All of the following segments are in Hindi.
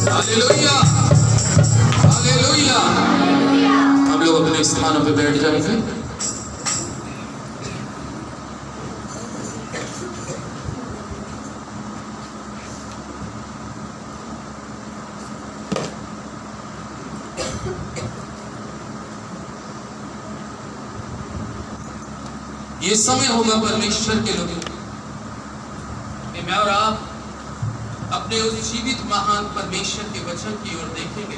Hallelujah, hallelujah. हम लोग अपने स्थानों पे बैठ जाएंगे। ये समय होगा परमेश्वर के लोगों में मैं और आप अपने उस जीवित महान परमेश्वर के वचन की ओर देखेंगे।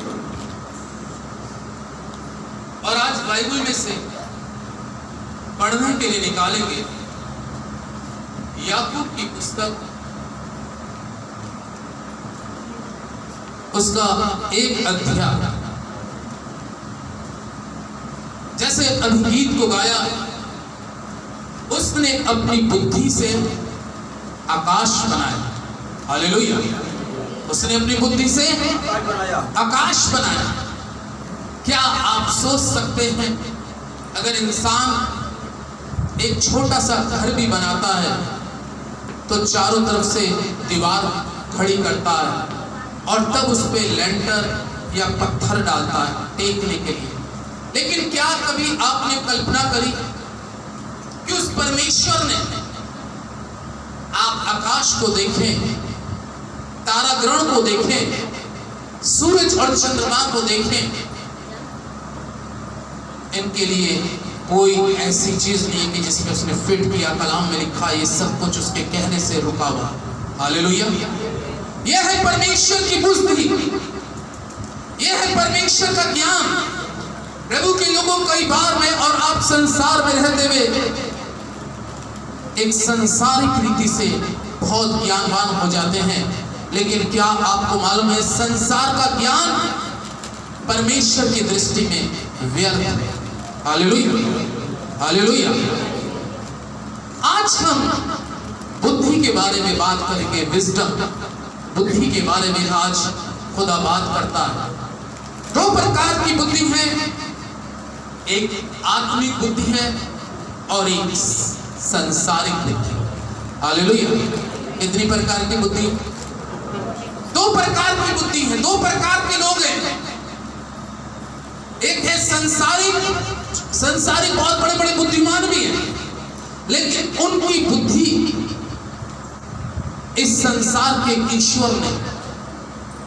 और आज बाइबल में से पढ़ने के लिए निकालेंगे याकूब की पुस्तक, उसका एक अध्याय। जैसे अभिगीत को गाया, उसने अपनी बुद्धि से आकाश बनाया। हालेलुया। उसने अपनी बुद्धि से आकाश बनाया। क्या आप सोच सकते हैं, अगर इंसान एक छोटा सा घर भी बनाता है तो चारों तरफ से दीवार खड़ी करता है और तब उस पे लेंटर या पत्थर डालता है टेकने के लिए। लेकिन क्या कभी आपने कल्पना करी कि उस परमेश्वर ने, आप आकाश को देखें, तारागण को देखें, सूरज और चंद्रमा को देखें, इनके लिए कोई ऐसी चीज नहीं है कि जिसमें उसने फिट किया, कलाम में लिखा, ये सब कुछ उसके कहने से रुका हुआ। हालेलुया। यह है परमेश्वर की बुद्धि, यह है परमेश्वर का ज्ञान। प्रभु के लोगों, कई बार मैं और आप संसार में रहते हुए एक संसारिक रीति से बहुत ज्ञानवान हो जाते हैं, लेकिन क्या आपको मालूम है संसार का ज्ञान परमेश्वर की दृष्टि में व्यर्थ है। Hallelujah, hallelujah. आज हम बुद्धि के बारे में बात करेंगे, विजडम, बुद्धि के बारे में आज खुदा बात करता है। दो प्रकार की बुद्धि है, एक आत्मिक बुद्धि है और एक संसारिक बुद्धि। हालेलुया। कितनी प्रकार की बुद्धि? दो प्रकार की बुद्धि है, दो प्रकार के लोग हैं। एक है संसारिक, संसारिक बहुत बड़े बड़े बुद्धिमान भी हैं, लेकिन उनकी बुद्धि इस संसार के ईश्वर ने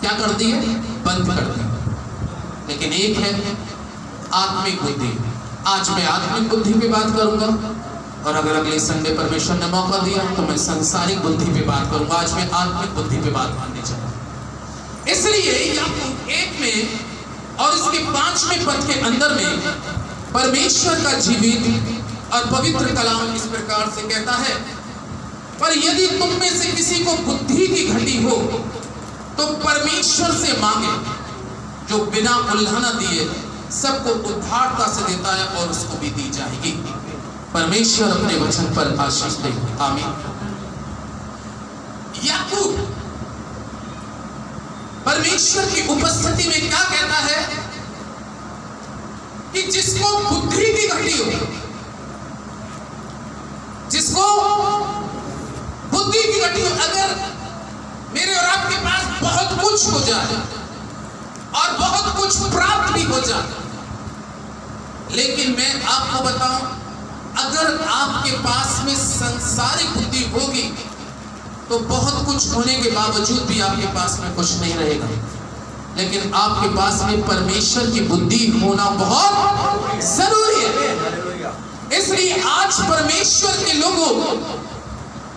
क्या कर दी है? बंद कर दी। लेकिन एक है आत्मिक बुद्धि। आज मैं आत्मिक बुद्धि पे बात करूंगा, और अगर अगले संडे परमेश्वर ने मौका दिया तो मैं संसारिक बुद्धि पे बात करूंगा। आज मैं आत्मिक बुद्धि पे बात करने चाहूंगा। इसलिए याकूब 1 में और इसके 5वें पद के अंदर में परमेश्वर का जीवित और पवित्र कलाम इस प्रकार से कहता है, पर यदि तुम में से किसी को बुद्धि की घटी हो तो परमेश्वर से मांगे, जो बिना उल्लंघना दिए सबको उद्धारता से देता है और उसको भी दी जाएगी। परमेश्वर अपने वचन पर आशीष दे, आमीन। याकूब परमेश्वर की उपस्थिति में क्या कहता है कि जिसको बुद्धि की घटी हो, जिसको बुद्धि की घटी हो, अगर मेरे और आपके पास बहुत कुछ हो जाए और बहुत कुछ प्राप्त भी हो जाए, लेकिन मैं आपको बताऊं, अगर आपके पास में संसारिक बुद्धि होगी तो बहुत कुछ होने के बावजूद भी आपके पास में कुछ नहीं रहेगा। लेकिन आपके पास में परमेश्वर की बुद्धि होना बहुत जरूरी है। इसलिए आज परमेश्वर के लोगों,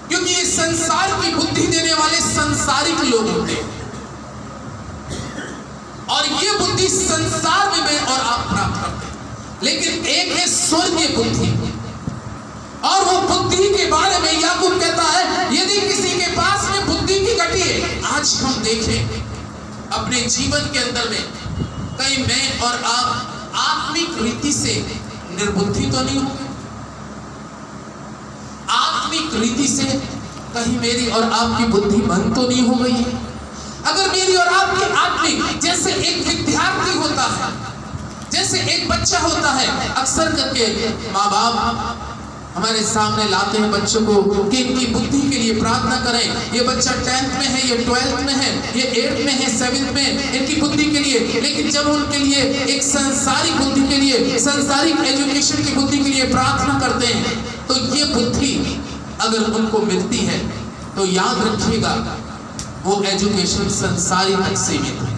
क्योंकि ये संसार की बुद्धि देने वाले संसारिक लोग होते हैं, और ये बुद्धि संसार में मैं और आप प्राप्त करते हैं। लेकिन एक है स्वर्गीय बुद्धि, और वो बुद्धि के बारे में याकूब कहता है, यदि किसी के पास में बुद्धि की घटी है। आज हम देखें अपने जीवन के अंदर में, कहीं मैं और आप आत्मिक रीति से निर्बुद्धि तो नहीं हो, आत्मिक रीति से कहीं मेरी और आपकी बुद्धि बंद तो नहीं हो गई है। अगर मेरी और आपकी आत्मिक, जैसे एक विद्यार्थी होता है, जैसे एक बच्चा होता है, अक्सर करके माँ बाप हमारे सामने लाते हैं बच्चों को कि इनकी बुद्धि के लिए प्रार्थना करें। ये बच्चा 10th में है, ये 12th में है, ये 8th में है, 7th में, इनकी बुद्धि के लिए। लेकिन जब उनके लिए एक संसारिक बुद्धि के लिए, संसारिक एजुकेशन की बुद्धि के लिए प्रार्थना करते हैं, तो ये बुद्धि अगर उनको मिलती है तो याद रखिएगा वो एजुकेशन संसारिक तक सीमित है।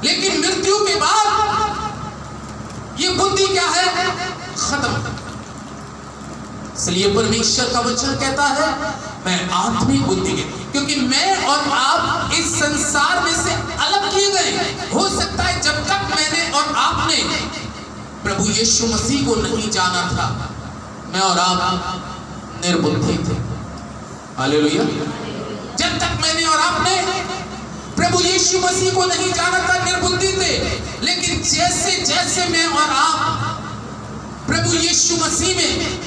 लेकिन मृत्यु के बाद ये बुद्धि क्या है? खत्म। इसलिए परमेश्वर का वचन कहता है, मैं आत्मिक बुद्धि के, क्योंकि मैं और आप इस संसार में से अलग किए गए। हो सकता है जब तक मैंने और आपने प्रभु यीशु मसीह को नहीं जाना था, मैं और आप निर्बुद्धि थे। हालेलुया। जब तक मैंने और आपने प्रभु यीशु मसीह को नहीं जाना था, निर्बुद्धि थे। लेकिन जैसे जैसे मैं और आप प्रभु यीशु मसीह में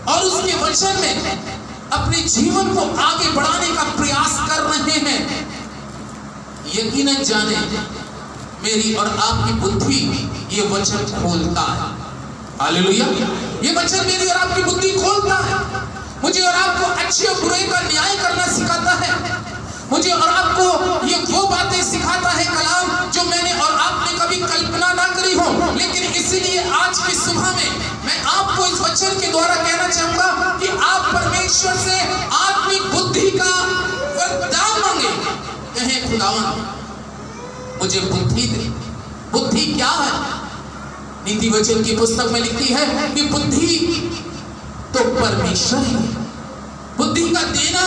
और उसके वचन में अपने जीवन को आगे बढ़ाने का प्रयास कर रहे हैं, यकीनन जाने मेरी और आपकी बुद्धि ये वचन खोलता है। हालेलुया। ये वचन मेरी और आपकी बुद्धि खोलता है, मुझे और आपको अच्छे और बुरे का न्याय करना सिखाता है, मुझे और आपको ये वो बातें सिखाता है कलाम जो मैंने और आपने कभी कल्पना ना करी हो। लेकिन इसलिए आज की सुबह में मैं आपको इस वचन के द्वारा कहना चाहूंगा कि आप परमेश्वर से आत्मिक बुद्धि का वरदान मांगे। कहें, खुदावन मुझे बुद्धि दे। बुद्धि क्या है? नीति वचन की पुस्तक में लिखी है कि बुद्धि तो परमेश्वर ही है। बुद्धि का देना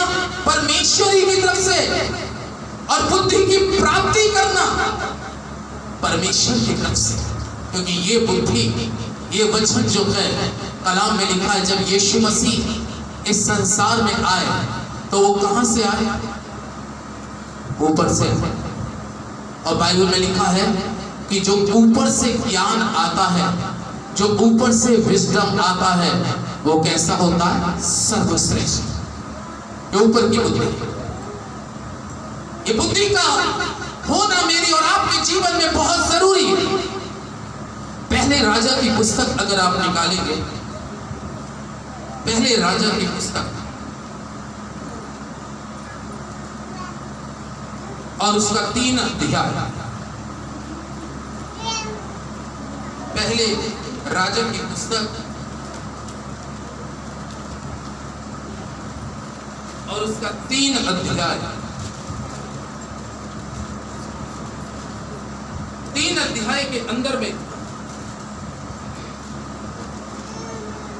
परमेश्वर ही की तरफ से, और बुद्धि की प्राप्ति करना परमेश्वर की तरफ से। क्योंकि ये बुद्धि, ये वचन जो है कलाम में लिखा है, जब यीशु मसीह इस संसार में आए तो वो कहां से आए? ऊपर से। और बाइबल में लिखा है कि जो ऊपर से ज्ञान आता है, जो ऊपर से विजडम आता है, वो कैसा होता है? सर्वश्रेष्ठ। ये ऊपर की बुद्धि, ये बुद्धि का होना मेरी और आपके जीवन में बहुत जरूरी है। पहले राजा की पुस्तक अगर आप निकालेंगे, पहले राजा की पुस्तक और उसका 3 अध्याय, पहले राजा की पुस्तक और उसका 3 अध्याय, 3 अध्याय के अंदर में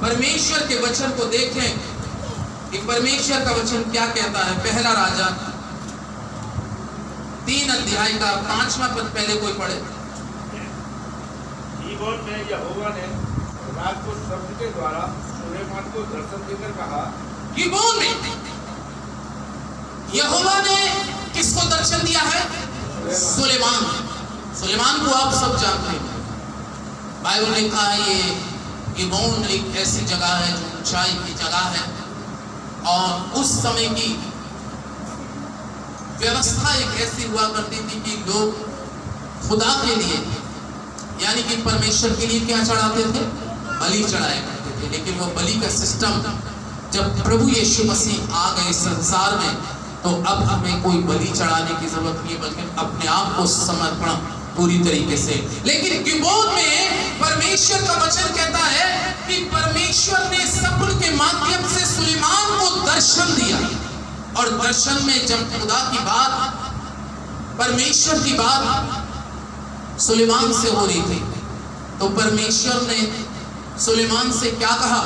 परमेश्वर के वचन को देखें कि परमेश्वर का वचन क्या कहता है। पहला राजा 3 अध्याय का 5वां पद पहले कोई पढ़े। गीबोन में यहोवा ने रात को शब्द के द्वारा सुलेमान को दर्शन देकर कहा। गीबोन में यहोवा ने किसको दर्शन दिया है? सुलेमान। सुलेमान को आप सब जानते हैं, बाइबल में लिखा है ये गीबोन एक ऐसी जगह है जो ऊंचाई की जगह है, और उस समय की व्यवस्था एक ऐसी हुआ करती थी कि लोग खुदा के लिए, यानी कि परमेश्वर के लिए क्या चढ़ाते थे? बलि चढ़ाया करते थे। लेकिन वो बलि का सिस्टम जब प्रभु यीशु मसीह आ गए संसार में, तो अब हमें कोई बलि चढ़ाने की जरूरत नहीं है, बल्कि अपने आप को समर्पण पूरी तरीके से। लेकिन गीबोन में परमेश्वर का वचन कहता है कि परमेश्वर ने सपन के माध्यम से सुलेमान को दर्शन दिया, और दर्शन में जब खुदा की बात, परमेश्वर की बात सुलेमान से हो रही थी, तो परमेश्वर ने सुलेमान से क्या कहा?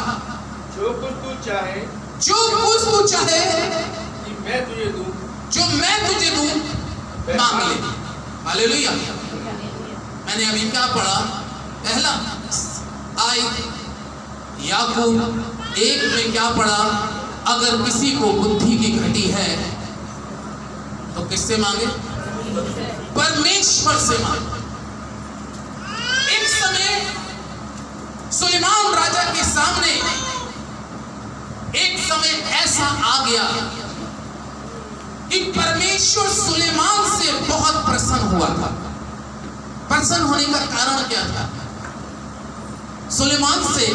जो कुछ तू चाहे, जो कुछ तू चाहे कि मैं तुझे दूं, जो मैं तुझे दूं, मांग ले। हालेलुया। मैंने अभी क्या पढ़ा? पहला आयत याकूब 1 में क्या पढ़ा? अगर किसी को बुद्धि की घटी है तो किससे मांगे? परमेश्वर से मांगे। एक समय सुलेमान राजा के सामने एक समय ऐसा आ गया कि परमेश्वर सुलेमान से बहुत प्रसन्न हुआ था। प्रसन्न होने का कारण क्या था? सुलेमान से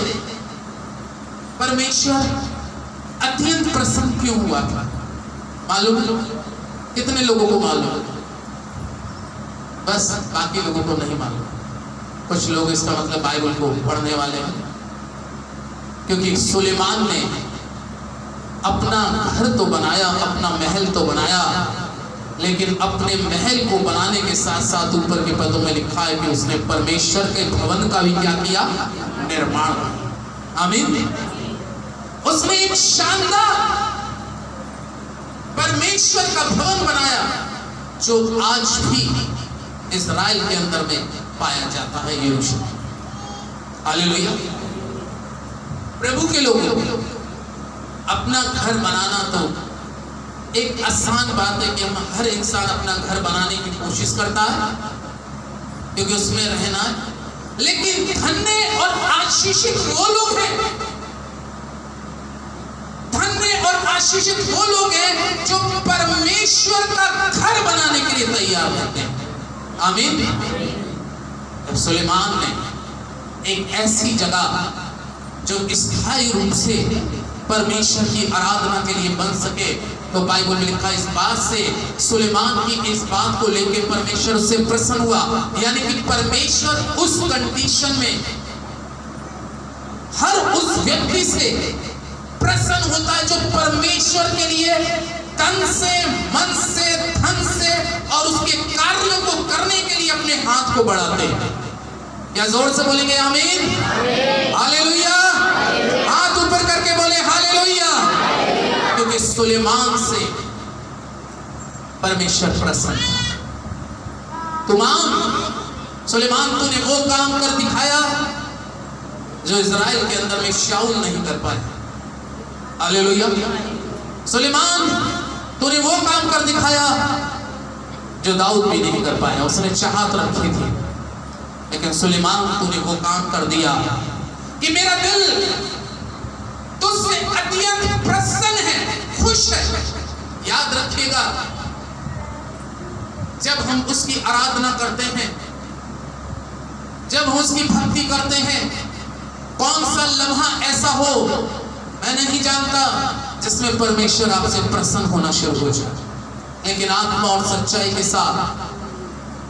परमेश्वर अत्यंत प्रसन्न क्यों हुआ था? मालूम? कितने लोगों को मालूम? बस बाकी लोगों को नहीं मालूम। कुछ लोग इसका मतलब बाइबल को पढ़ने वाले हैं, क्योंकि सुलेमान ने अपना घर तो बनाया, अपना महल तो बनाया, लेकिन अपने महल को बनाने के साथ साथ ऊपर के पदों में लिखा है कि उसने परमेश्वर के भवन का भी क्या किया? निर्माण। आमीन। उसने एक शानदार परमेश्वर का भवन बनाया, जो आज भी इजराइल के अंदर में पाया जाता है, यरूशलेम। हालेलुया। प्रभु के लोगों, अपना घर बनाना तो एक आसान बात है कि हम हर इंसान अपना घर बनाने की कोशिश करता है, क्योंकि उसमें रहना है। लेकिन धन्य और आशीषित वो लोग हैं, धन्य और आशीषित वो लोग हैं जो परमेश्वर का घर बनाने के लिए तैयार होते हैं। आमीन। जब सुलेमान ने एक ऐसी जगह जो स्थायी रूप से परमेश्वर की आराधना के लिए बन सके, तो बाइबल में लिखा इस बात से सुलेमान की इस बात को लेकर परमेश्वर से प्रसन्न हुआ। यानी कि परमेश्वर उस कंडीशन में हर उस व्यक्ति से प्रसन्न होता है जो परमेश्वर के लिए तन से, मन से, धन से और उसके कार्यों को करने के लिए अपने हाथ को बढ़ाते हैं। क्या जोर से बोलेंगे आमीन? हालेलुया। हाथ ऊपर करके बोले हालेलुया। क्योंकि सुलेमान से परमेश्वर प्रसन्न है। तुम सुलेमान, तूने वो काम कर दिखाया जो इजराइल के अंदर में शाऊल नहीं कर पाया। हालेलुया। सुलेमान, तूने वो काम कर दिखाया जो दाऊद भी नहीं कर पाया। उसने चाहत रखी थी, लेकिन सुलेमान तूने वो काम कर दिया कि मेरा दिल तुझसे अत्यंत प्रसन्न है, खुश है। याद रखिएगा, जब हम उसकी आराधना करते हैं, जब हम उसकी भक्ति करते हैं, कौन सा लम्हा ऐसा हो मैं नहीं जानता जिसमें परमेश्वर आपसे प्रसन्न होना शुरू हो जाए। लेकिन आत्मा और सच्चाई के साथ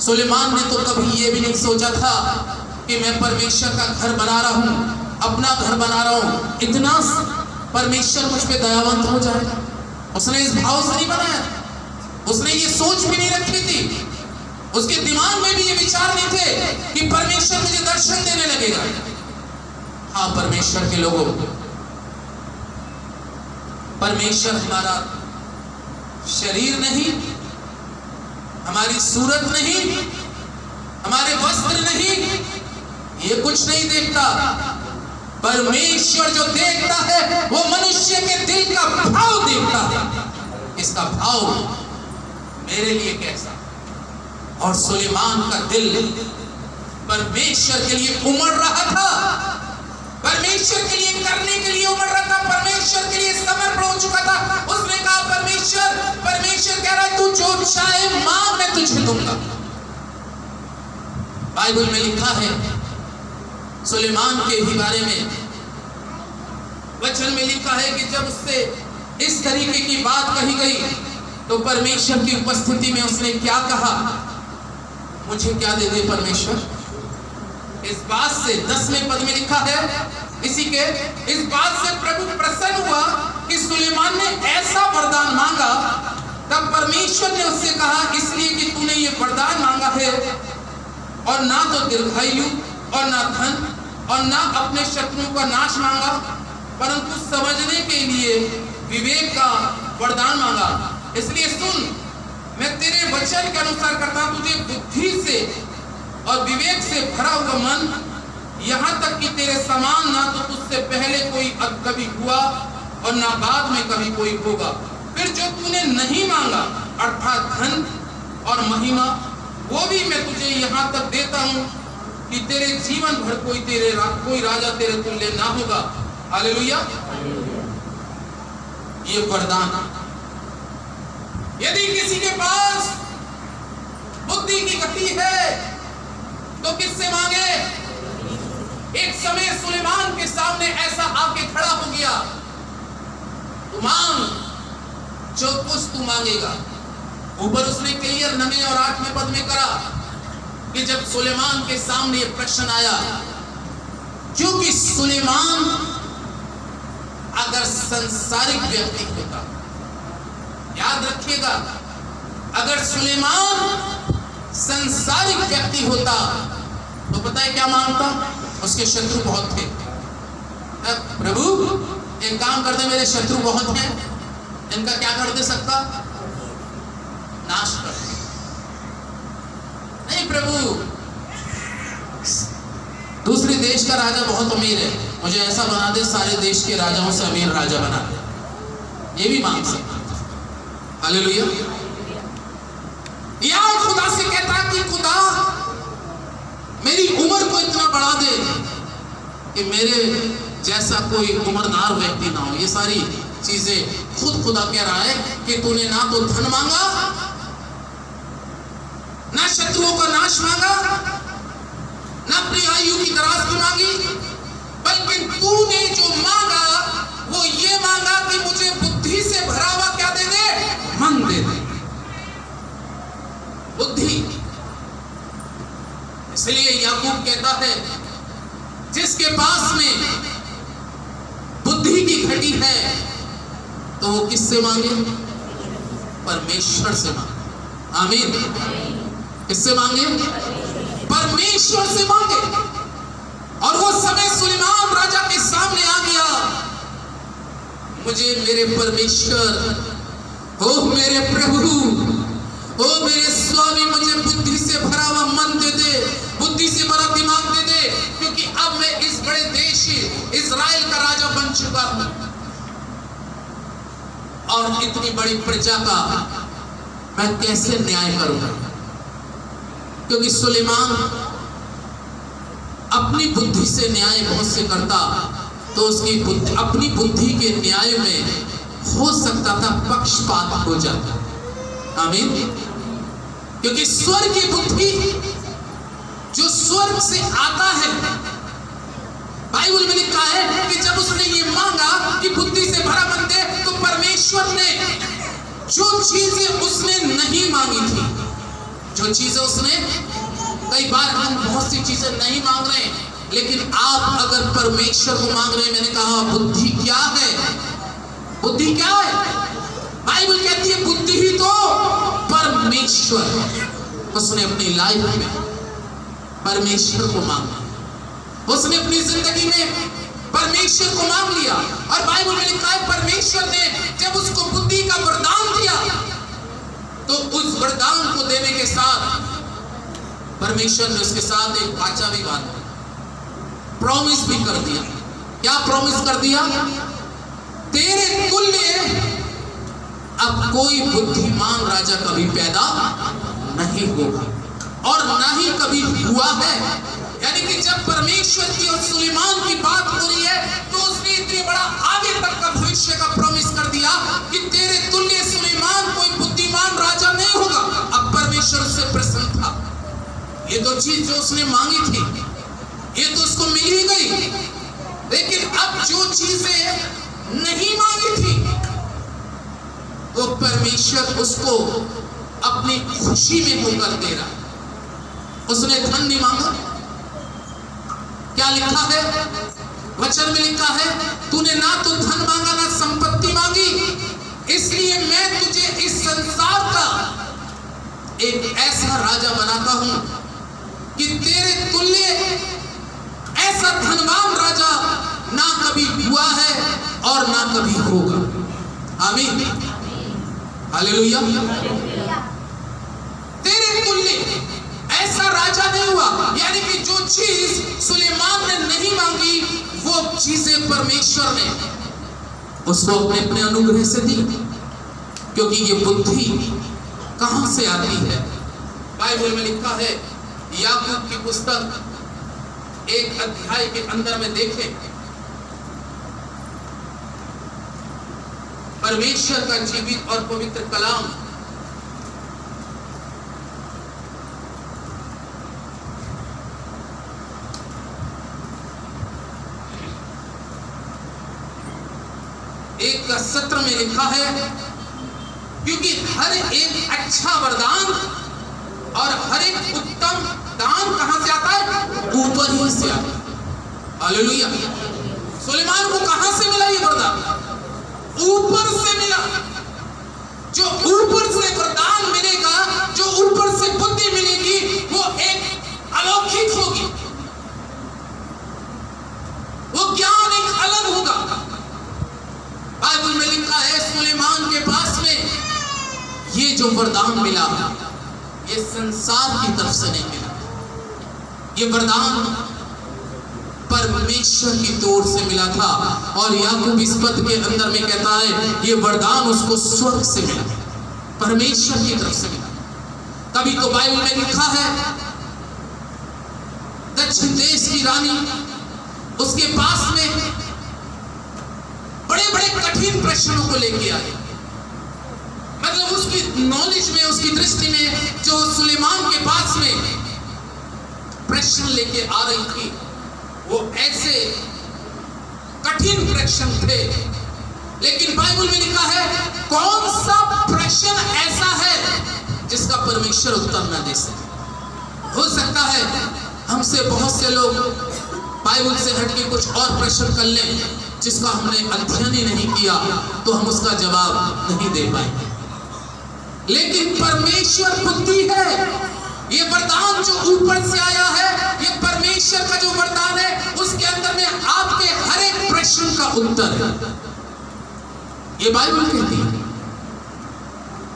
सुलेमान ने तो कभी ये भी नहीं सोचा था कि मैं परमेश्वर का घर बना रहा हूं, अपना घर बना रहा हूं, इतना परमेश्वर मुझ पे दयावंत हो जाएगा। उसने इस भाव से नहीं बनाया, उसने ये सोच भी नहीं रखी थी, उसके दिमाग में भी ये विचार नहीं थे कि परमेश्वर मुझे दर्शन देने लगेगा। हाँ परमेश्वर के लोगों, परमेश्वर हमारा शरीर नहीं, हमारी सूरत नहीं, हमारे वस्त्र नहीं, ये कुछ नहीं देखता। परमेश्वर जो देखता है वो मनुष्य के दिल का भाव देखता है, इसका भाव मेरे लिए कैसा। और सुलेमान का दिल परमेश्वर के लिए उमड़ रहा था, परमेश्वर के लिए करने के लिए उमड़ रहा था, परमेश्वर के लिए समर्पण हो चुका था। उसने कहा परमेश्वर कह रहा है तू जो चाहे मांग मैं तुझे दूंगा। बाइबल में लिखा है सुलेमान के ही बारे में, वचन में लिखा है कि जब उससे इस तरीके की बात कही गई तो परमेश्वर की उपस्थिति में उसने क्या कहा, मुझे क्या दे दे परमेश्वर। इस बात से 10वें पद में लिखा है इसी के, इस बात से प्रभु प्रसन्न हुआ कि सुलेमान ने ऐसा वरदान मांगा। तब परमेश्वर ने उससे कहा इसलिए कि तूने ये वरदान मांगा है और ना तो दीर्घायु और ना धन और ना अपने शत्रुओं का नाश मांगा, परंतु समझने के लिए विवेक का वरदान मांगा। इसलिए सुन, मैं तेरे वचन के अनुसार करता हूं, तुझे बुद्धि से और विवेक से भरा हुआ मन, यहाँ तक कि तेरे समान ना तो तुझसे पहले कोई कभी हुआ और ना बाद में कभी कोई होगा। फिर जो तूने नहीं मांगा अर्थात धन और महिमा, वो भी मैं तुझे यहाँ तक देता हूँ कि तेरे जीवन भर कोई राजा तेरे तुल्य ना होगा। हालेलुया। ये वरदान, यदि किसी के पास बुद्धि की गति है तो किससे मांगे। एक समय सुलेमान के सामने ऐसा आके खड़ा हो गया, तू मांग जो कुछ तू मांगेगा। ऊपर उसने क्लियर 9वें और 8वें पद में करा कि जब सुलेमान के सामने यह प्रश्न आया, क्योंकि सुलेमान अगर संसारिक व्यक्ति होता, याद रखिएगा, अगर सुलेमान संसारिक व्यक्ति होता तो पता है क्या मांगता, उसके शत्रु बहुत थे। प्रभु एक काम कर दे, मेरे शत्रु बहुत हैं, इनका क्या कर दे सकता, नाश कर दे। नहीं प्रभु, दूसरे देश का राजा बहुत अमीर है, मुझे ऐसा बना दे सारे देश के राजाओं से अमीर राजा बना दे, ये भी मांग सकता। हालेलुया। या खुदा से कहता कि खुदा मेरी उम्र को इतना बढ़ा दे कि मेरे जैसा कोई उम्रदार व्यक्ति ना हो। ये सारी चीजें खुद खुदा कह रहा है कि तूने ना तो धन मांगा, ना शत्रुओं का नाश मांगा, ना अपनी आयु की दराज की मांगी, बल्कि तूने जो मांगा वो ये मांगा कि मुझे बुद्धि से भरा हुआ क्या दे दे, मन दे दे, बुद्धि। इसलिए याकूब कहता है जिसके पास में बुद्धि की घटी है तो वो किससे मांगे, परमेश्वर से मांगे। आमीन। किससे मांगे, परमेश्वर से मांगे। और वो समय सुलेमान राजा के सामने आ गया, मुझे मेरे परमेश्वर, ओ मेरे प्रभु, ओ मेरे स्वामी, मुझे बुद्धि से भरा हुआ मन दे दे, बुद्धि से भरा दिमाग दे दे, क्योंकि अब मैं इस बड़े देश इजराइल का राजा बन चुका हूं और इतनी बड़ी प्रजा का मैं कैसे न्याय करूंगा। क्योंकि सुलेमान अपनी बुद्धि से न्याय बहुत से करता तो उसकी बुद्धि, अपनी बुद्धि के न्याय में हो सकता था पक्षपात हो जाता। आमीन। क्योंकि स्वर्ग की बुद्धि जो स्वर्ग से आता है, बाइबल में लिखा है कि जब उसने ये मांगा कि बुद्धि से भरा मन दे, तो परमेश्वर ने जो चीजें उसने नहीं मांगी थी, जो चीजें उसने, कई बार हम बहुत सी चीजें नहीं मांग रहे हैं, लेकिन आप अगर परमेश्वर को मांग रहे हैं, मैंने कहा बुद्धि क्या है? बुद्धि क्या है? बाइबल कहती है बुद्धि ही तो परमेश्वर। उसने अपनी लाइफ में परमेश्वर को मांगा, उसने अपनी जिंदगी में परमेश्वर को मांग लिया। और बाइबल में लिखा है परमेश्वर ने जब उसको बुद्धि का वरदान दिया, तो उस वरदान को देने के साथ परमेश्वर ने उसके साथ एक वाचा भी बांधा, प्रॉमिस भी कर दिया। क्या प्रॉमिस कर दिया? तेरे तुल्य अब कोई बुद्धिमान राजा कभी पैदा नहीं होगा, और ना ही कभी हुआ है। यानी कि जब परमेश्वर की और सुलेमान की बात हो रही है, तो उसने इतनी बड़ा आगे तक का भविष्य का प्रॉमिस कर दिया कि तेरे तुल्य सुलेमान कोई बुद्धिमान राजा नहीं होगा। अब परमेश्वर उससे प्रसन्न था। ये तो चीज जो उसने मांगी थी, ये तो उसको मिल ही गई। लेकिन अब जो चीजें नहीं मांगी थी, वो परमेश्वर उसको अपनी खुशी में होकर दे रहा। उसने धन नहीं मांगा। क्या लिखा है वचन में? लिखा है तूने ना तो धन मांगा ना संपत्ति मांगी, इसलिए मैं तुझे इस संसार का एक ऐसा राजा बनाता हूं कि तेरे तुल्य ऐसा धनवान राजा ना कभी हुआ है और ना कभी होगा। आमीन, हालेलुया। तेरे तुल्य ऐसा राजा नहीं हुआ। यानी कि जो चीज सुलेमान ने नहीं मांगी, वो चीजें परमेश्वर ने उसको अपने अपने अनुग्रह से दी। क्योंकि ये बुद्धि कहां से आती है? बाइबल में लिखा है, याकूब की पुस्तक 1 अध्याय के अंदर में देखें, परमेश्वर का जीवित और पवित्र कलाम एक 17 में लिखा है, क्योंकि हर एक अच्छा वरदान और हर एक उत्तम दान कहां से आता है? ऊपर ही से आता है। हालेलुया। सुलेमान को कहां से मिला ये वरदान? ऊपर से मिला। जो ऊपर से वरदान मिलेगा, जो ऊपर से बुद्धि मिलेगी, वो एक अलौकिक होगी, वो ज्ञान एक अलग होगा। बाइबल में लिखा है सुलेमान के पास में ये जो वरदान मिला, ये संसार की तरफ से नहीं मिला, ये वरदान परमेश्वर की ओर से मिला था। और याकूब इस पद के अंदर में कहता है, ये वरदान उसको स्वर्ग से मिला, परमेश्वर की तरफ से मिला। तभी तो बाइबल में लिखा है, दक्षिण देश की रानी उसके पास में बड़े बड़े कठिन प्रश्नों को लेके आई। मतलब उसकी नॉलेज में, उसकी दृष्टि में जो सुलेमान के पास में प्रश्न लेके आ रही थी, वो ऐसे कठिन प्रश्न थे। लेकिन बाइबल में लिखा है, कौन सा प्रश्न ऐसा है जिसका परमेश्वर उत्तर न दे सके? हो सकता है हमसे बहुत से लोग बाइबल से हटके कुछ और प्रश्न कर लें, जिसका हमने अध्ययन ही नहीं किया, तो हम उसका जवाब नहीं दे पाएंगे। लेकिन परमेश्वर बुद्धि है। ये वरदान जो ऊपर से आया है, ये परमेश्वर का जो वरदान है, उसके अंदर में आपके हर एक प्रश्न का उत्तर है, ये बाइबल कहती है।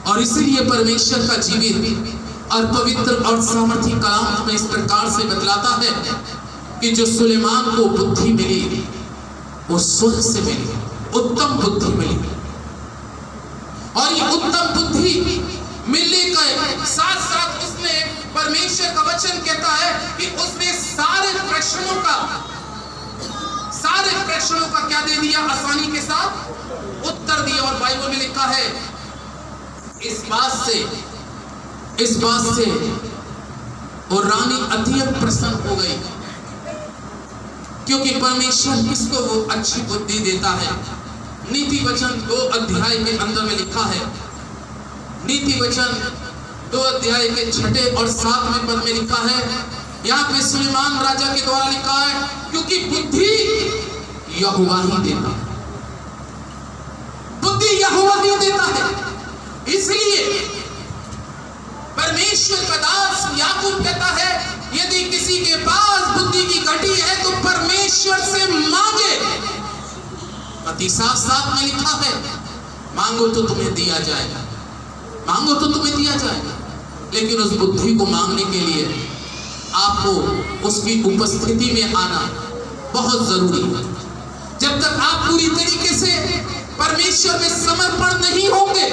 और इसीलिए परमेश्वर का जीवित और पवित्र और सामर्थी कलाम हमें इस प्रकार से बतलाता है कि जो सुलेमान को बुद्धि मिली, वो स्वर्ग से मिली, उत्तम बुद्धि मिली। और ये उत्तम बुद्धि मिलने के साथ साथ उसने, परमेश्वर का वचन कहता है कि उसने सारे प्रश्नों का क्या दे दिया? आसानी के साथ उत्तर दिया। और बाइबल में लिखा है इस बात से और रानी अत्यंत प्रसन्न हो गई, क्योंकि परमेश्वर किसको वो अच्छी बुद्धि देता है। नीति वचन 2 अध्याय के अंदर में लिखा है, नीति वचन 2 अध्याय के 6 और 7वें पद में लिखा है, यहाँ पे सुलेमान राजा के द्वारा लिखा है, क्योंकि बुद्धि यहोवा ही देता है, बुद्धि यहोवा ही देता है। इसलिए परमेश्वर का दास याकूब कहता है, यदि किसी के पास बुद्धि की घटी है तो परमेश्वर से मांगे। मत्ती 7:7 में लिखा है, मांगो तो तुम्हें दिया जाएगा, मांगो तो तुम्हें दिया जाएगा। लेकिन उस बुद्धि को मांगने के लिए आपको उसकी उपस्थिति में आना बहुत जरूरी है। जब तक आप पूरी तरीके से परमेश्वर में समर्पण नहीं होंगे,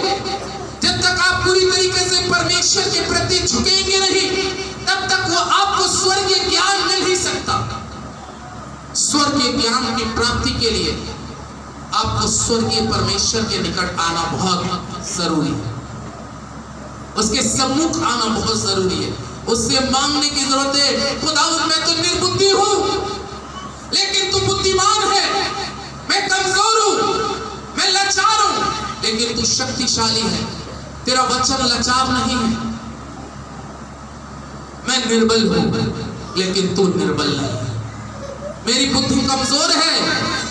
जब तक आप पूरी तरीके से परमेश्वर के प्रति झुकेंगे नहीं, तब तक वो आपको स्वर्गीय ज्ञान मिल ही सकता। स्वर्गीय ज्ञान की प्राप्ति के लिए आपको स्वर्गीय परमेश्वर के निकट आना बहुत जरूरी है, उसके सम्मुख आना बहुत जरूरी है, उससे मांगने की जरूरत है। खुदावंद मैं तो निर्बुद्धि हूं, लेकिन तू बुद्धिमान है। मैं कमजोर हूं, मैं लाचार हूं, लेकिन तू शक्तिशाली है। तेरा वचन लाचार नहीं है। मैं निर्बल हूं, लेकिन तू निर्बल नहीं है। मेरी बुद्धि कमजोर है,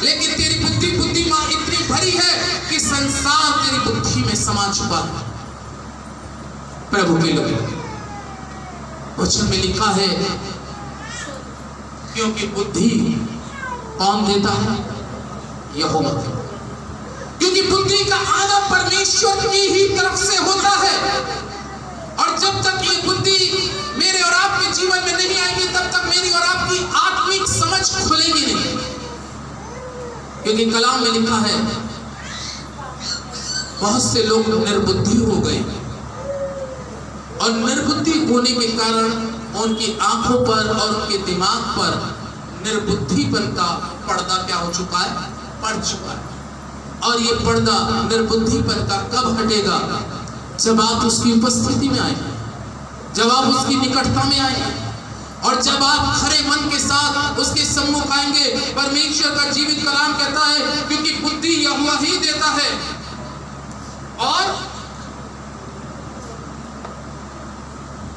लेकिन तेरी बुद्धि मां इतनी भरी है कि संसार तेरी बुद्धि में समा चुका है। प्रभु के लोग वचन में लिखा है, क्योंकि बुद्धि कौन देता है? यहोवा। क्योंकि बुद्धि का आना परमेश्वर की ही तरफ से होता है। और जब तक ये बुद्धि मेरे और आपके जीवन में नहीं आएगी, तब तक मेरी और आपकी आत्मिक समझ खुलेगी नहीं। क्योंकि कलाम में लिखा है, बहुत से लोग निर्बुद्धि हो गए, और निर्बुद्धि होने के कारण उनकी आंखों पर और उनके दिमाग पर निर्बुद्धिपन का पर्दा क्या हो चुका है? पड़ चुका है। और ये पर्दा निर्बुद्धिपन का कब हटेगा? जब आप उसकी उपस्थिति में आए, जब आप उसकी निकटता में आए, और जब आप खरे मन के साथ उसके सम्मुख आएंगे। परमेश्वर का जीवित कलाम कहता है, क्योंकि बुद्धि यहोवा ही देता है, और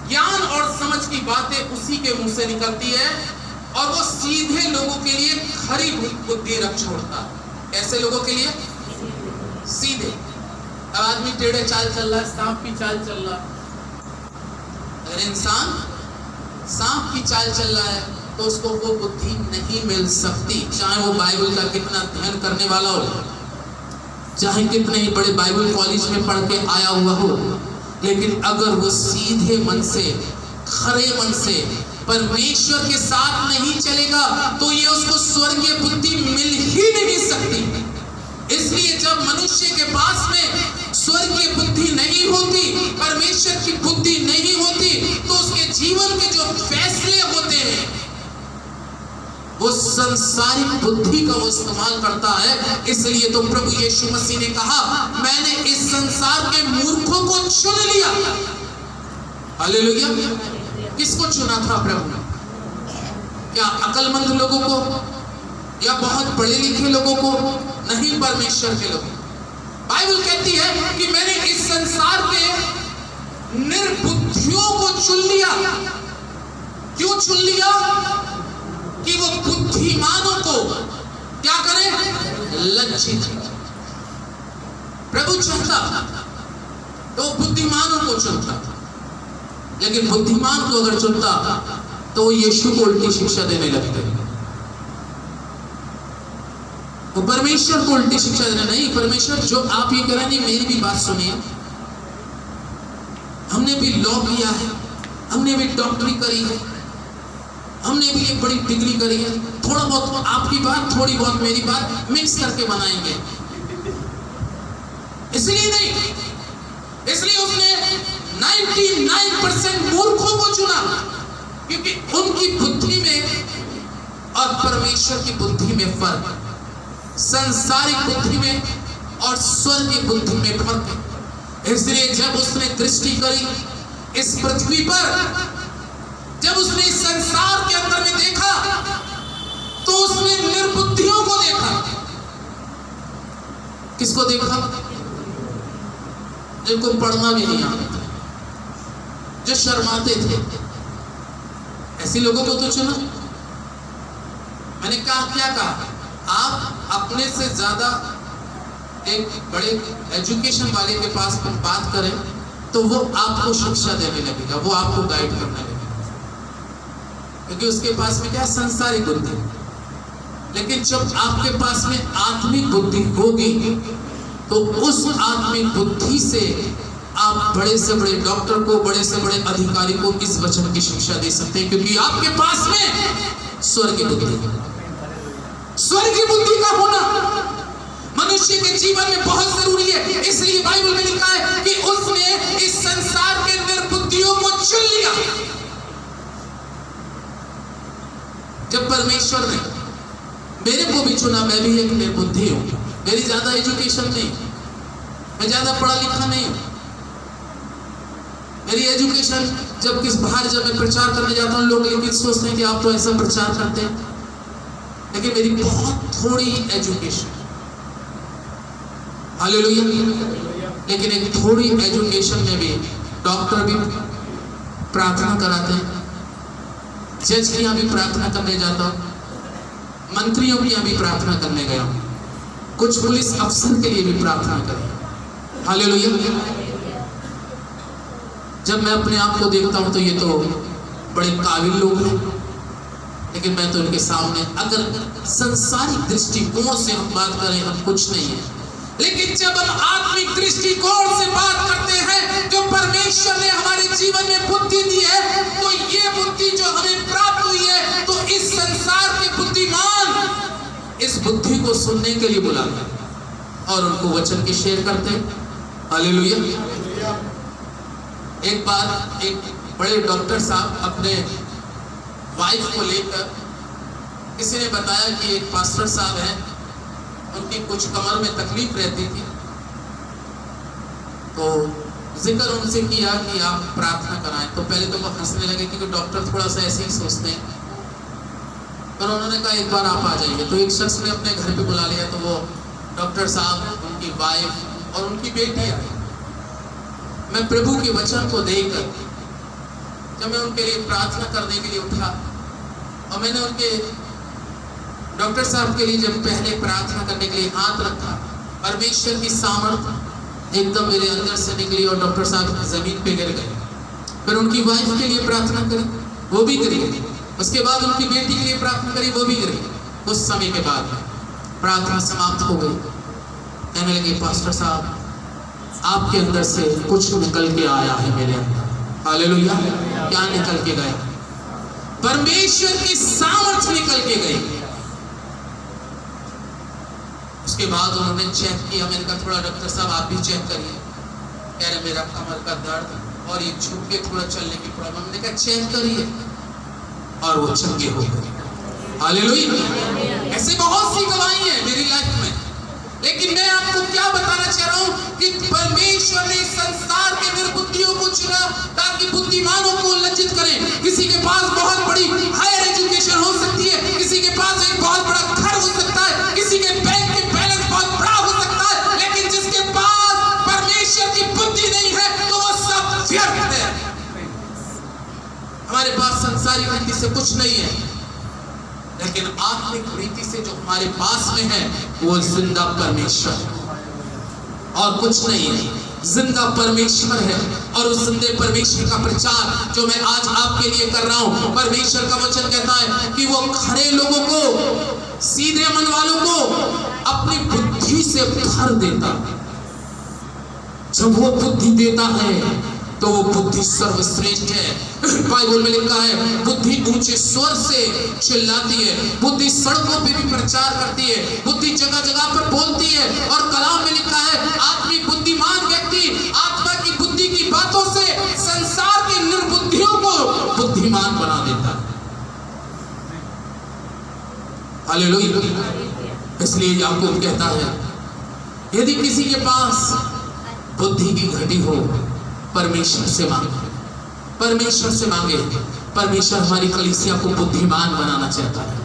ज्ञान और समझ की बातें उसी के मुंह से निकलती है, और वो सीधे लोगों के लिए खरी बुद्धि रख छोड़ता है। ऐसे लोगों के लिए सीधे। अब आदमी टेढ़े चाल चल रहा है, सांप की चाल चल रहा है। अगर इंसान सांप की चाल चल रहा है तो उसको वो बुद्धि नहीं मिल सकती, चाहे वो बाइबल का कितना अध्ययन करने वाला हो, चाहे कितने ही बड़े बाइबल कॉलेज में पढ़ के आया हुआ हो। लेकिन अगर वो सीधे मन से, खरे मन से परमेश्वर के साथ नहीं चलेगा, तो ये उसको स्वर्गीय बुद्धि मिल ही नहीं सकती। इसलिए जब मनुष्य के पास में स्वर्गीय बुद्धि नहीं होती, परमेश्वर की बुद्धि नहीं होती, तो उसके जीवन के जो फैसले होते हैं वो संसारिक बुद्धि का वो इस्तेमाल करता है। इसलिए तो प्रभु यीशु मसीह ने कहा, मैंने इस संसार के मूर्खों को चुन लिया। हालेलुया। किसको चुना था प्रभु ने? क्या अकलमंद लोगों को, या बहुत पढ़े लिखे लोगों को? नहीं, परमेश्वर के लोग। बाइबल कहती है कि मैंने इस संसार के निर्बुद्धियों को चुन लिया। क्यों चुन लिया? कि वो बुद्धिमानों को क्या करें? लज्जित। प्रभु चुनता तो बुद्धिमानों को चुनता, लेकिन बुद्धिमान को अगर चुनता तो वो यीशु को उल्टी शिक्षा देने लगते। वो परमेश्वर को उल्टी शिक्षा देना नहीं। परमेश्वर जो आप ये कह रहे हैं, मेरी भी बात सुनिए। हमने भी लॉ किया है, हमने भी डॉक्टरी करी है, हमने भी एक बड़ी डिग्री करी है, थोड़ा बहुत आपकी बात, थोड़ी बहुत मेरी बात मिक्स करके बनाएंगे। इसलिए नहीं, इसलिए उसने 99% मूर्खों को चुना, क्योंकि उनकी बुद्धि में परमेश्वर की बुद्धि में फर्क है, संसारिक बुद्धि में और स्वर्गीय बुद्धि में फर्क है। इसलिए जब उसने दृष्टि करी इस पृथ्वी पर, जब उसने इस संसार के अंदर में देखा, तो उसने निर्बुद्धियों को देखा। किसको देखा? जिनको पढ़ना भी नहीं आता, जो शर्माते थे, ऐसे लोगों को तो चुना। मैंने कहा, क्या कहा? आप अपने से ज्यादा एक बड़े एजुकेशन वाले के पास बात करें तो वो आपको शिक्षा देने लगेगा, वो आपको गाइड करने लगेगा, क्योंकि उसके पास में क्या, संसारिक बुद्धि। लेकिन जब आपके पास में आत्मिक बुद्धि होगी तो उस आत्मिक बुद्धि से आप बड़े से बड़े डॉक्टर को, बड़े से बड़े अधिकारी को इस वचन की शिक्षा दे सकते हैं, क्योंकि आपके पास में स्वर्गीय बुद्धि, स्वर्गीय बुद्धि का होना मनुष्य के जीवन में बहुत जरूरी है। इसलिए बाइबल में लिखा है कि उसने इस संसार के निर्बुद्धियों को चुन लिया। जब परमेश्वर ने मेरे को भी चुना, मैं भी एक निर्बुद्धि हूं, मेरी ज्यादा एजुकेशन नहीं, मैं ज्यादा पढ़ा लिखा नहीं हूं। मेरी एजुकेशन जब मैं प्रचार करने जाता हूं, लोग लेकिन सोचते हैं कि आप तो ऐसा प्रचार करते हैं, लेकिन मेरी बहुत थोड़ी एजुकेशन, हालेलुया। लेकिन एक थोड़ी एजुकेशन में भी डॉक्टर भी प्रार्थना कराते हैं, जज के यहाँ भी प्रार्थना करने जाता हूँ, मंत्रियों के यहाँ भी प्रार्थना करने गया हूँ, कुछ पुलिस अफसर के लिए भी प्रार्थना करें, हालेलुया। जब मैं अपने आप को देखता हूँ तो ये तो बड़े काबिल लोग हैं, लेकिन मैं तो इनके सामने, अगर संसारिक दृष्टिकोण से हम बात करें, हम कुछ नहीं है। लेकिन जब हम आत्मिक दृष्टिकोण से बात करते हैं, जो परमेश्वर ने हमारे जीवन में बुद्धि दी है, तो ये बुद्धि जो हमें प्राप्त हुई है, तो इस संसार के बुद्धिमान इस बुद्धि को सुनने के लिए बुलाते हैं और उनको वचन की शेयर करते हैं, हालेलुया। एक बार एक बड़े डॉक्टर साहब अपने वाइफ को लेकर, किसी ने बताया कि एक पास्टर साहब हैं, उनकी कुछ कमर में तकलीफ रहती थी, तो जिक्र उनसे किया कि आप प्रार्थना कराएं। तो पहले तो वो हंसने लगे, क्योंकि डॉक्टर थोड़ा सा ऐसे ही सोचते हैं, पर उन्होंने कहा एक बार आप आ जाइए। तो एक शख्स ने अपने घर पे बुला लिया, तो वो डॉक्टर साहब, उनकी वाइफ और उनकी बेटी आई। मैं प्रभु के वचन को देखकर जब मैं उनके लिए प्रार्थना करने के लिए उठा, और मैंने उनके डॉक्टर साहब के लिए जब पहले प्रार्थना करने के लिए हाथ रखा, परमेश्वर की सामर्थ एकदम मेरे अंदर से निकली और डॉक्टर साहब जमीन पे गिर गए। फिर उनकी वाइफ के लिए प्रार्थना करी, वो भी गिर गई। उसके बाद उनकी बेटी के लिए प्रार्थना करी, वो भी गिर गई। कुछ समय के बाद प्रार्थना समाप्त हो गई। कहने लगे, पास्टर साहब, आपके अंदर से कुछ निकल के आया है मेरे अंदर, हालेलुया। क्या निकल के गया? परमेश्वर की सामर्थ्य निकल के गई। उसके बाद उन्होंने चेक किया। मैंने कहा, थोड़ा डॉक्टर साहब आप भी चेक करिए। कह रहे मेरा कमर का दर्द और ये झुक के थोड़ा चलने की प्रॉब्लम। मैंने कहा चेक करिए, और वो चंगे हो गए, हालेलुया। ऐसे बहुत सी गवाही है मेरी लाइफ में, लेकिन मैं आपको क्या बताना चाह रहा हूं कि परमेश्वर ने संसार के निर्बुद्धियों को चुना ताकि बुद्धिमानों को लज्जित करें। किसी के पास बहुत बड़ी हायर एजुकेशन हो सकती है, किसी के पास एक बहुत बड़ा घर हो सकता है, किसी के बैंक के बैलेंस बहुत बड़ा हो सकता है, लेकिन जिसके पास परमेश्वर की बुद्धि नहीं है तो वो सब व्यर्थ है। हमारे पास संसारिक रीति से कुछ नहीं है, लेकिन आत्मिक रीति से जो हमारे पास में है वो जिंदा परमेश्वर और कुछ नहीं है। जिंदा परमेश्वर है, और उस जिंदे परमेश्वर का प्रचार जो मैं आज आपके लिए कर रहा हूं, परमेश्वर का वचन कहता है कि वो खरे लोगों को, सीधे मन वालों को अपनी बुद्धि से भर देता। जब वो बुद्धि देता है तो वो बुद्धि सर्वश्रेष्ठ है। बाइबल में लिखा है, बुद्धि ऊंचे स्वर से चिल्लाती है, बुद्धि सड़कों पे भी प्रचार करती है, बुद्धि जगह जगह पर बोलती है। और कलाम में लिखा है, आत्मिक बुद्धिमान व्यक्ति आत्मा की बुद्धि की बातों से संसार की निर्बुद्धियों को बुद्धिमान बना देता है। हालेलुया। इसलिए याकूब कहता है, यदि किसी के पास बुद्धि की घटी हो, परमेश्वर से मांगे, परमेश्वर से मांगे। परमेश्वर हमारी कलीसिया को बुद्धिमान बनाना चाहता है,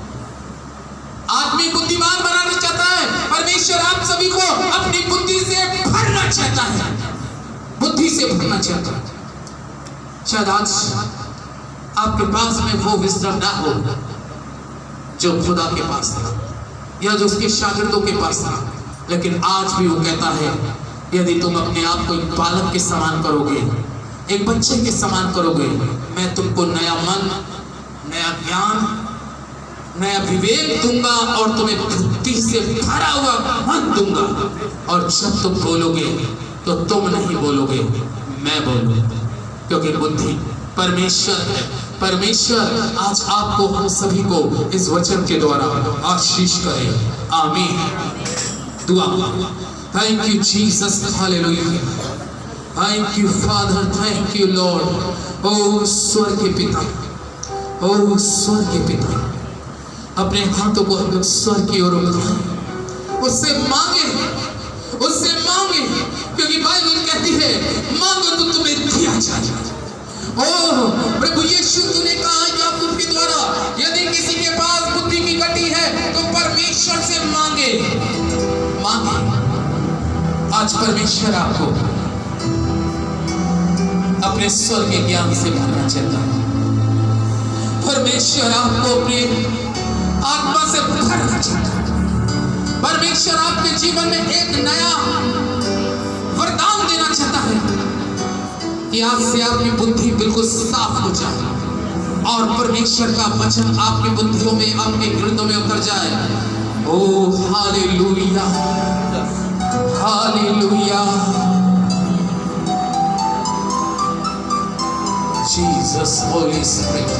आदमी बुद्धिमान बनाना चाहता है। परमेश्वर आप सभी को अपनी बुद्धि से भरना चाहता है, बुद्धि से भरना चाहता है। शायद आज आपके पास में वो विजडम ना हो जो खुदा के पास था या जो उसके शागिर्दों के पास था, लेकिन आज भी वो कहता है, यदि तुम अपने आप को एक बालक के समान करोगे, एक बच्चे के समान करोगे, मैं तुमको नया मन, नया ज्ञान, नया विवेक दूंगा और तुम्हें बुद्धि से भरा हुआ मन दूंगा। और जब तुम बोलोगे तो तुम नहीं बोलोगे, मैं बोलूंगा, क्योंकि बुद्धि परमेश्वर है। परमेश्वर आज आपको, हम सभी को इस वचन के द्वारा आशीष करे। आमीन। दुआ। Thank you Jesus, hallelujah. Thank you Father, thank you Lord. ओ स्वर्ग के पिता, ओ स्वर्ग के पिता, अपने हाथों को हम लोग स्वर्ग की ओर उठाएं, उससे मांगे, उससे मांगे, क्योंकि बाइबल कहती है, मांगो तो तुम्हें दिया जाएगा। ओह प्रभु यीशु, तूने कहा याकूब के द्वारा, यदि किसी के पास बुद्धि की घटी है तो परमेश्वर से मांगे, मांगे। आज परमेश्वर आपको अपने स्वर्ग के ज्ञान से भरना चाहता है। परमेश्वर आपको अपनी आत्मा से भरना चाहता है। परमेश्वर आपके जीवन में एक नया वरदान देना चाहता है कि आज से आपकी बुद्धि बिल्कुल साफ हो जाए और परमेश्वर का वचन आपकी बुद्धियों में, आपके हृदयों में उतर जाए। ओह hallelujah, hallelujah. Jesus, Holy Spirit,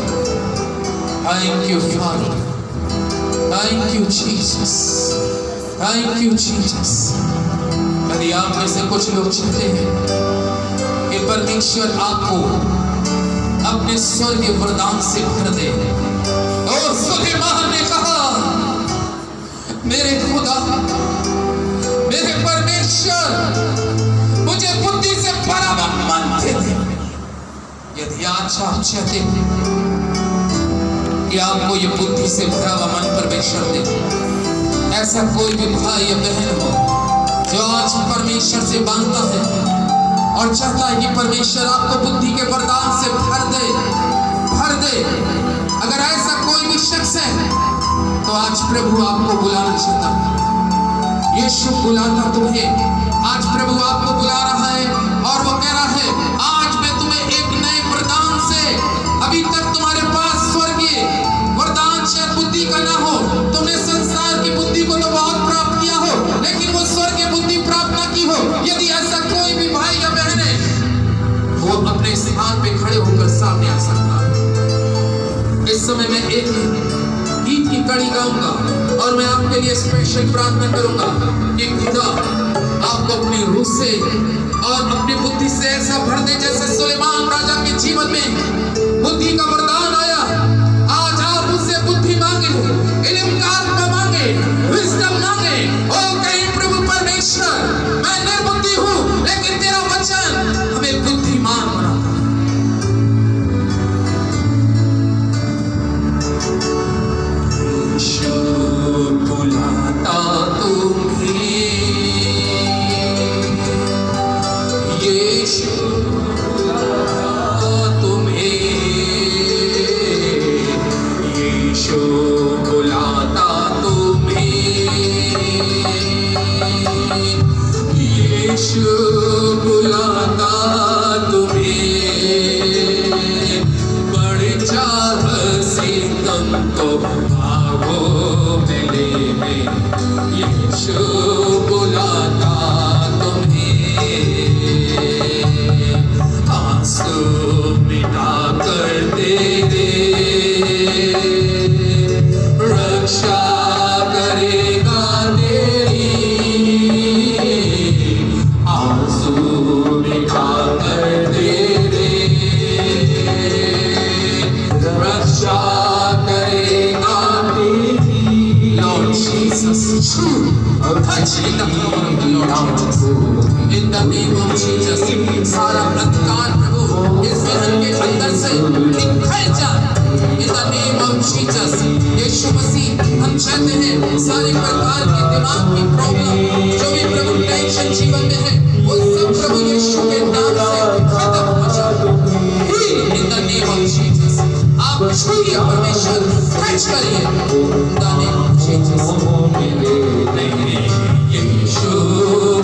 thank you Father, thank you Jesus, thank you Jesus। यदि आप में से कुछ लोग चाहते हैं कि परमेश्वर आपको अपने स्वर्गीय वरदान से भर दे, और सुलेमान ने कहा, मेरे खुदा, मेरे परमेश्वर, मुझे बुद्धि से भरा हुआ मन दे दे। यदि आज आप चाहते हैं कि आपको ये बुद्धि से भरा हुआ मन परमेश्वर दे, ऐसा कोई भी भाई या बहन हो जो आज परमेश्वर से मांगता है और चाहता है कि परमेश्वर आपको बुद्धि के वरदान से भर दे, भर दे, अगर ऐसा कोई भी शख्स है तो आज प्रभु आपको बुलाना चाहता है। यीशु बुलाता तुम्हें, आज प्रभु आपको बुला रहा है और वो कह रहा है, आज मैं तुम्हें एक नए वरदान से, अभी तक तुम्हारे पास स्वर्गीय वरदान शायद बुद्धि का ना हो, तुमने संसार की बुद्धि को तो बहुत प्राप्त किया हो, लेकिन वो स्वर्गीय बुद्धि प्राप्त ना की हो। यदि ऐसा कोई भी भाई या बहन है, वो अपने स्थान पे खड़े होकर सामने आ सकता है। इस समय मैं एक गीत की कड़ी गाऊंगा और मैं आपके लिए स्पेशल प्रार्थना करूंगा कि खुदा आपको अपनी रूह से और अपनी बुद्धि से ऐसा भर दे जैसे सुलेमान राजा के जीवन में बुद्धि का वरदान आया। आज आप उससे बुद्धि मांगे, इल्म का आत्मा मांगे, विजडम मांगे। ओ कहीं प्रभु परमेश्वर, मैं निर्बुद्धि हूं, लेकिन तेरा वचन हमें बुद्धिमान बनाता है। बुलाता तुम्हें, यीशु बुलाता तुम्हें, touch in the power of the Lord Jesus. In the name of Jesus, सारा अंधकार प्रभु इस बहन के अंदर से निकल जाए. In the name of Jesus, यीशु मसीह, हम चाहते हैं सारे प्रकार के दिमाग की प्रॉब्लम, जो भी प्रभु टेंशन जीवन में है, वो सब प्रभु यीशु के नाम से खत्म हो जाए. In the name of Jesus, आप छूइए परमेश्वर, टच करिए. In the name of Jesus. यीशु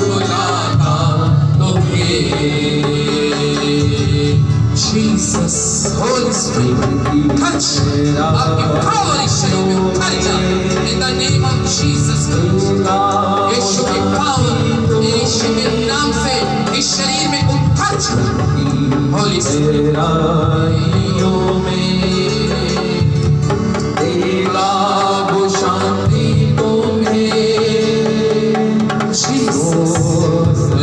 बुलाता तो Jesus, Holy Spirit, touch. आपकी power इस शरीर में उतर जाए. In the name of Jesus, यीशु की power यीशु के नाम से इस शरीर में उतर जाए. Holy Spirit, शांति तुम्हें. Jesus,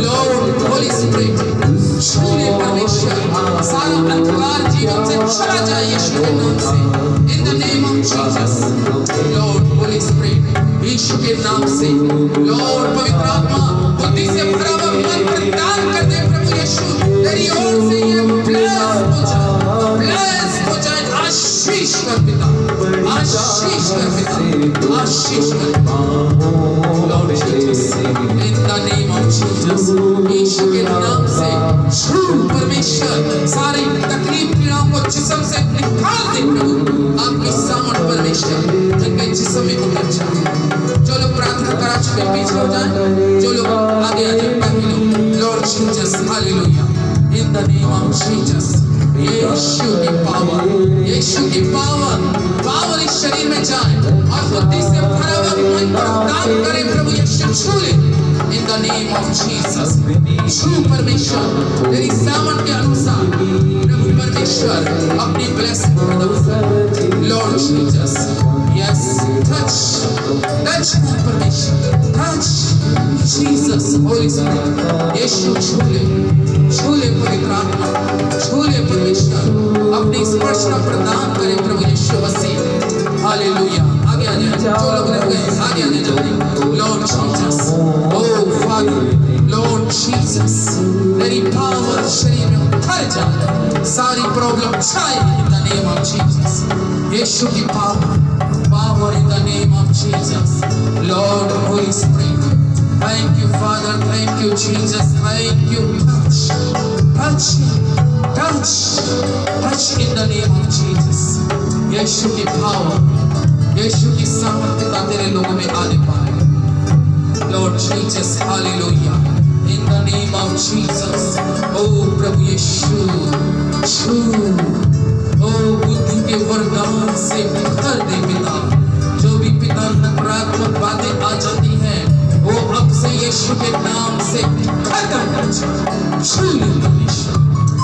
Lord, Holy Spirit, छूले परमेश्वर, सारा अंधकार जीवन से चला जाए यीशु के नाम से. In the name of Jesus, Lord, Holy Spirit, यीशु के नाम से. Lord, पवित्र आत्मा, बुद्धि से भरा हुआ मन प्रदान कर दे प्रभु यीशु. तेरी ओर से ये bless हो जाए. आशीष कर पिता, आशीष कर पिता, आशीष कर. Lord Jesus, in the name of Jesus, यीशु के नाम से छू परमेश्वर, सारी तकलीफ पीड़ाओं को जिस्म से निकाल दे प्रभु. आपकी सामर्थ परमेश्वर उनके जिस्म में उतर जाए. जो लोग प्रार्थना करा चुके पीछे हो जाए, जो लोग आगे आ जाए बाकी लोग. Lord Jesus, hallelujah. In the name of Jesus, यीशु की पावर, यीशु की पावर, पावर इस शरीर में जाए और बुद्धि से भरा हुआ मन प्रदान करे प्रभु यीशु. छू ले. In the name of Jesus, छू परमेश्वर, तेरी सामर्थ के अनुसार प्रभु परमेश्वर अपनी ब्लेसिंग प्रदान कर. Lord Jesus, yes, touch परमेश्वर, touch Jesus, Holy Spirit, यीशु छू ले पवित्र आत्मा, छू ले परमेश्वर, अपनी स्पर्शना प्रदान करे प्रभु यीशु मसीह. हालेलुया. आगे आ जाए, जो लोग रह गए आगे आ जाए. Lord Jesus, oh Father, Lord Jesus, तेरी पावर शरीर में उतर जाए, सारी प्रॉब्लम जाए. In the name of Jesus, यीशु की power in the name of Jesus. Lord, Holy Spirit, thank you Father, thank you Jesus, thank you. Touch in the name of Jesus. यीशु की पावर, यीशु की सामर्थ्य तेरे लोगों में आने पाए. Lord Jesus, hallelujah. In the name of Jesus, oh प्रभु यीशु, छू, oh बुद्धि के वरदान से भर दे पिता. जो भी पिता नकारात्मक बातें आ जाती हैं, वो अब से यीशु के नाम से खत्म हो जाए. छू ले परमेश्वर,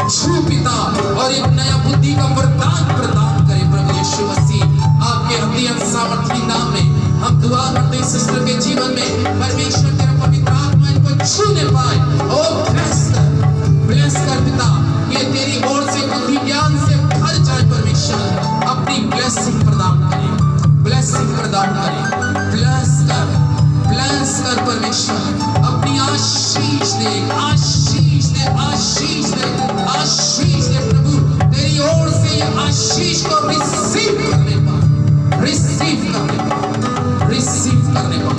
छू पिता, और एक नया बुद्धि का वरदान प्रदान करे प्रभु यीशु मसीह. आपके अत्यंत सामर्थी नाम में हम दुआ करते हैं सिस्टर के जीवन में परमेश्वर तेरा पवित्र आत्मा इनको छूने पाए. ओ ब्लेस कर पिता, ये तेरी ओर से बुद्धि ज्ञान से भर जाए परमेश्वर. अपनी ब्लेसिंग प्रदान करे, ब्लेसिंग प्रदान करे. ब्लेस कर परमेश्वर, अपनी आशीष दे, आशीष दे, आशीष दे, आशीष दे प्रभु. तेरी ओर से ये आशीष को रिसीव करने पा, रिसीव करने पा.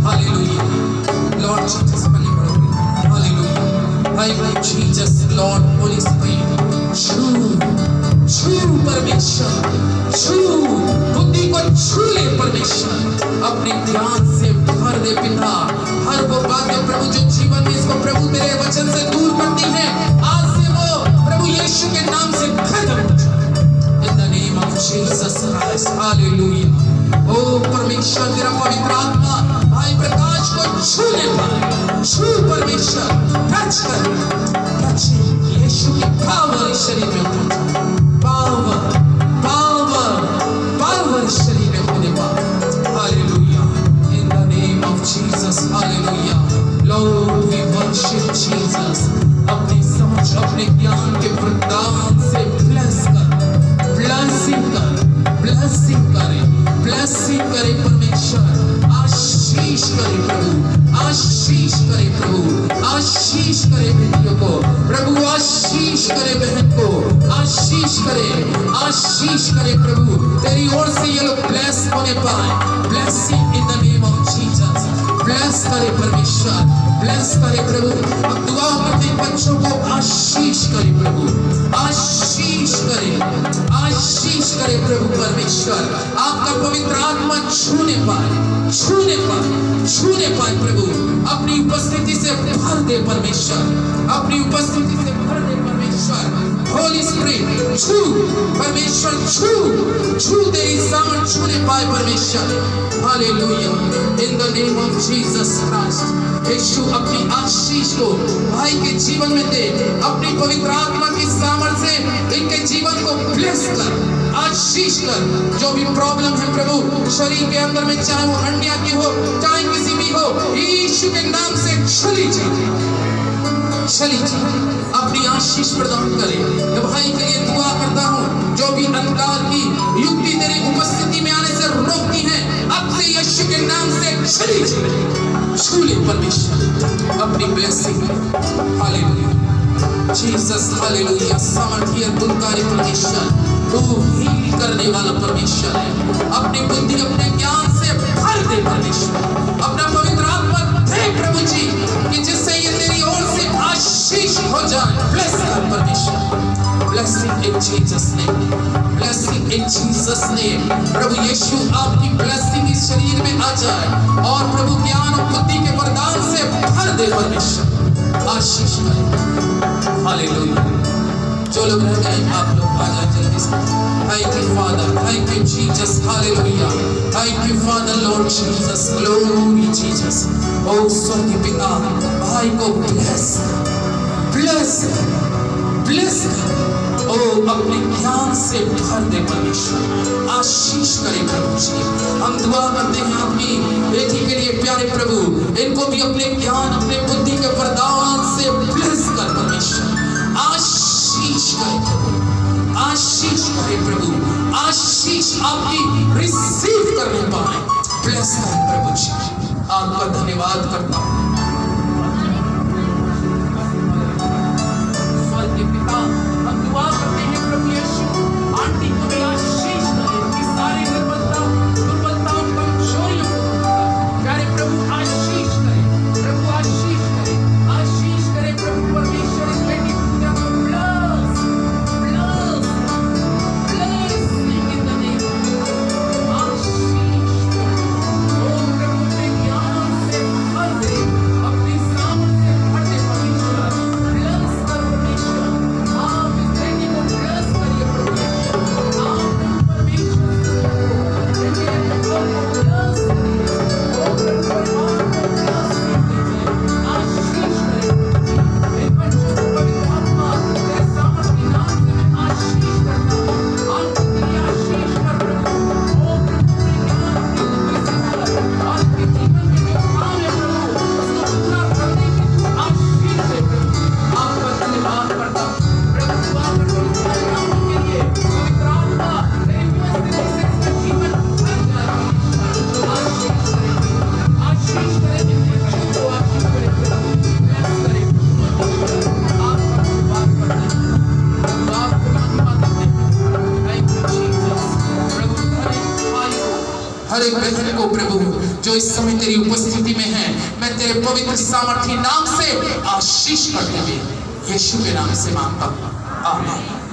हालेलुया. लॉर्ड जीसस पहले पढ़ोगे. Hallelujah. Thank you Jesus. Lord Holi spirit, छू परमेश्वर, छू बुद्धि को छू ले परमेश्वर. अपने ध्यान से भर दे पिता. हर वो बातें प्रभु जो जीवन में इसको प्रभु तेरे वचन से दूर करती है, आज से वो प्रभु यीशु के नाम से खत्म हो जाए. In the name of Jesus Christ, hallelujah. ओ परमेश्वर तेरा पवित्र आत्मा भाई प्रकाश को छूने पाए. छू परमेश्वर, टच कर, टच. यीशु की पावर इस शरीर में उतर जाए. पावर इस शरीर में होने पाए. Hallelujah. In the name of Jesus, hallelujah. Lord, we worship Jesus. अपनी समझ, अपने ज्ञान के वरदान से ब्लेसिंग करे परमेश्वर. आशीष करे प्रभु, आशीष करे प्रभु, आशीष करे बेटियों को प्रभु, आशीष करे बहन को, आशीष करे प्रभु। तेरी ओर से ये लोग ब्लेस होने पाए। Blessing in the name of Jesus. Bless करे परमेश्वर, ब्लेस करे प्रभु। अब दुआ करते बच्चों को आशीष करे प्रभु, आशीष करे प्रभु परमेश्वर। आपका पवित्र आत्मा छूने पाए प्रभु। अपनी उपस्थिति से भर दे परमेश्वर, अपनी उपस्थिति से भर दे परमेश्वर। होली स्पिरिट छू परमेश्वर, छू तेरी सामर्थ छूने पाए परमेश्वर। Hallelujah, in the name of Jesus Christ. यीशु अपनी आशीष को भाई के जीवन में दे, अपनी पवित्र आत्मा की सामर्थ से इनके जीवन को ब्लेस कर, आशीष कर। जो भी प्रॉब्लम है प्रभु शरीर के अंदर में, चाहे वो हड्डियां की हो, चाहे किसी भी हो, यीशु के नाम से चली जाए, अपनी आशीष प्रदान करे। मैं भाई के लिए दुआ करता हूँ, जो भी अंधकार की युक्ति तेरी उपस्थिति में आने से रोकती है, अब से यीशु के नाम से चली जाए। छू ले परमेश्वर अपनी ब्लेसिंग। Hallelujah Jesus, hallelujah. सामर्थ्य अद्भुतकारी परमेश्वर, तू हील करने वाला परमेश्वर है। अपनी बुद्धि अपने ज्ञान से भर दे परमेश्वर, अपना पवित्र आत्मा दे प्रभु जी, कि जिससे ये तेरी ओर से आशीष हो जाए। ब्लेस कर परमेश्वर, blessing in Jesus name, blessing in Jesus name. प्रभु यीशु आपकी ब्लेसिंग इस शरीर में आ जाए और प्रभु ज्ञान और बुद्धि के वरदान से भर दे परमेश्वर, आशीष करे। हालेलुया। जो लोग रह गए आप लोग आ जाए जल्दी से। Thank you Father, thank you Jesus, hallelujah. Thank you Father, Lord Jesus, glory Jesus. ओ स्वर्गीय पिता, भाई को ब्लेस ओ अपने ज्ञान से भर दे परमेश्वर, आशीष करे प्रभु जी। हम दुआ करते हैं अपनी बेटी के लिए प्यारे प्रभु, इनको भी अपने ज्ञान अपने बुद्धि के वरदान से ब्लेस कर परमेश्वर, आशीष करे प्रभु, आशीष करे प्रभु, आशीष आपकी रिसीव करने पाए। ब्लेस करे प्रभु जी, आपका धन्यवाद करता हूँ। पिता, हम दुआ करते हैं प्रभु यीशु, आंटी को भी आशीष दे, कि सारी दुर्बलताओं कमजोरियों को प्यारे प्रभु आशीष करे, प्रभु आशीष करे प्रभु परमेश्वर। इस बेटी पूजा को ब्लेस इन द नेम आशीष। ओ प्रभु अपने ज्ञान से भर दे, अपनी सामर्थ से भर दे परमेश्वर, ब्लेस कर परमेश्वर। आप इस बेटी को ब्लेस करिए प्रभु, आप परमेश्वर हर एक बहन को प्रभु जो इस समय तेरी उपस्थिति में है, मैं तेरे पवित्र सामर्थी नाम से आशीष करते हुए यीशु के नाम से मांगता हूं, आमीन।